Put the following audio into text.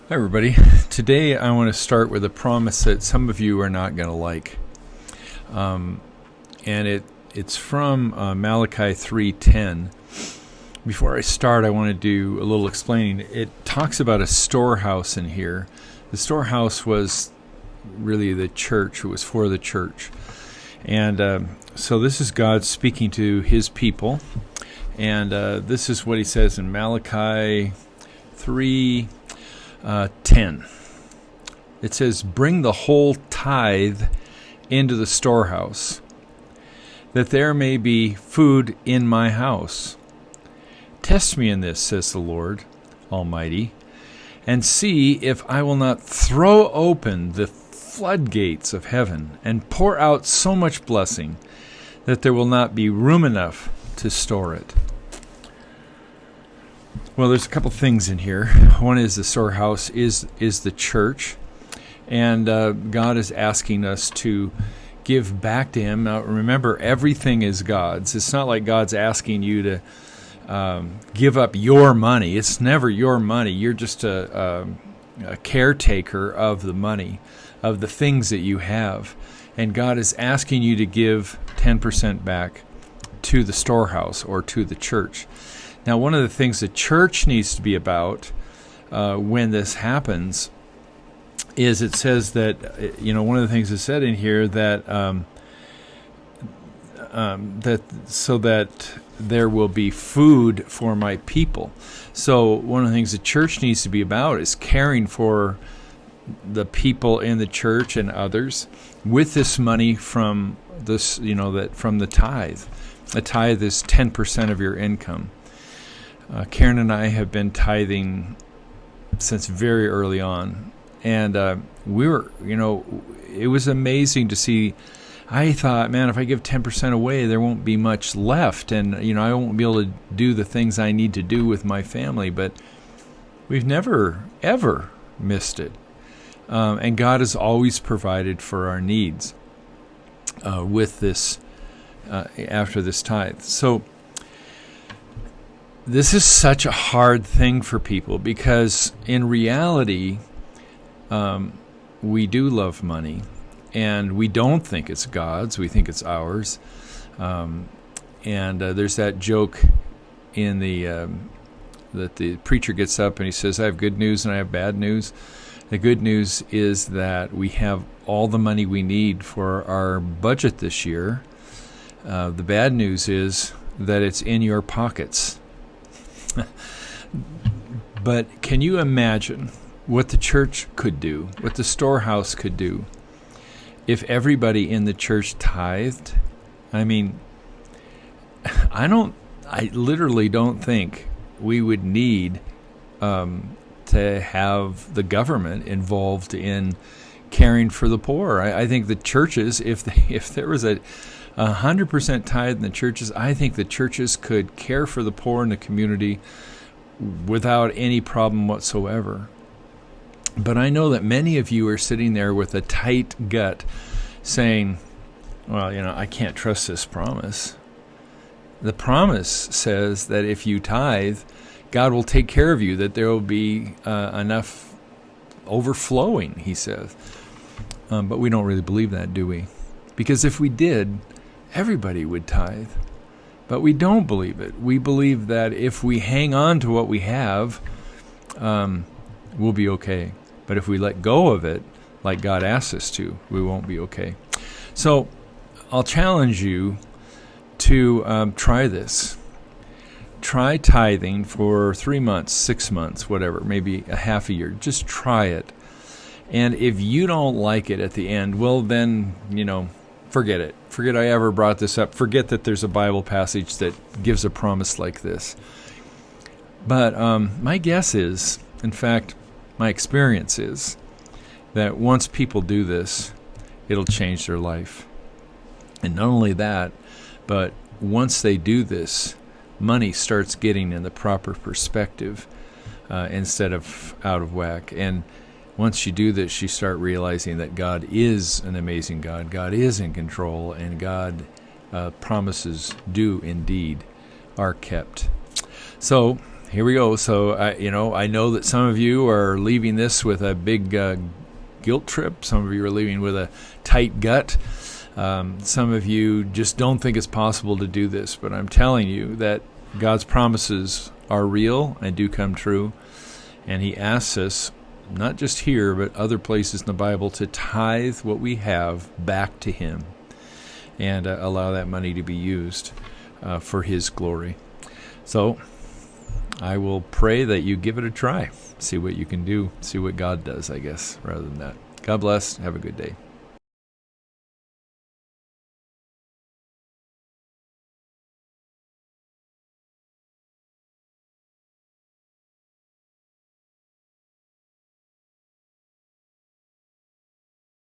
Hi, everybody. Today I want to start with a promise that some of you are not going to like. And it's from Malachi 3:10. Before I start, I want to do a little explaining. It talks about a storehouse in here. The storehouse was really the church. It was for the church. And so this is God speaking to his people. And this is what he says in Malachi 3:10. It says, "Bring the whole tithe into the storehouse, that there may be food in my house. Test me in this, says the Lord Almighty, and see if I will not throw open the floodgates of heaven and pour out so much blessing that there will not be room enough to store it." Well, there's a couple things in here. One is the storehouse is the church, and God is asking us to give back to him. Now, remember, everything is God's. It's not like God's asking you to give up your money. It's never your money. You're just a caretaker of the money, of the things that you have. And God is asking you to give 10% back to the storehouse or to the church. Now, one of the things the church needs to be about when this happens is it says that, one of the things that's said in here that so that there will be food for my people. So one of the things the church needs to be about is caring for the people in the church and others with this money from this, from the tithe. A tithe is 10% of your income. Karen and I have been tithing since very early on. And we were, it was amazing to see. I thought, man, if I give 10% away, there won't be much left. And, I won't be able to do the things I need to do with my family. But we've never, ever missed it. And God has always provided for our needs with this, after this tithe. So this is such a hard thing for people because in reality, we do love money, and we don't think it's God's. We think it's ours. There's that joke in that the preacher gets up and he says, "I have good news and I have bad news." The good news is that we have all the money we need for our budget this year. The bad news is that it's in your pockets. But can you imagine what the church could do, what the storehouse could do, if everybody in the church tithed? I mean, I literally don't think we would need to have the government involved in caring for the poor. I think the churches, if there was a 100% tithe in the churches, I think the churches could care for the poor in the community without any problem whatsoever. But I know that many of you are sitting there with a tight gut saying, well, I can't trust this promise. The promise says that if you tithe, God will take care of you, that there will be enough overflowing, he says. But we don't really believe that, do we? Because if we did, everybody would tithe. But we don't believe it. We believe that if we hang on to what we have, we'll be okay. But if we let go of it, like God asks us to, we won't be okay. So I'll challenge you to try this. Try tithing for 3 months, 6 months, whatever, maybe a half a year. Just try it. And if you don't like it at the end, well, then, forget it. Forget I ever brought this up. Forget that there's a Bible passage that gives a promise like this. But my guess is, in fact, my experience is that once people do this, it'll change their life. And not only that, but once they do this, money starts getting in the proper perspective instead of out of whack. And once you do this, you start realizing that God is an amazing God. God is in control, and God promises do indeed are kept. So here we go. So I know that some of you are leaving this with a big guilt trip. Some of you are leaving with a tight gut. Some of you just don't think it's possible to do this. But I'm telling you that God's promises are real and do come true. And he asks us, not just here, but other places in the Bible, to tithe what we have back to him and allow that money to be used for his glory. So I will pray that you give it a try. See what you can do. See what God does, I guess, rather than that. God bless. Have a good day.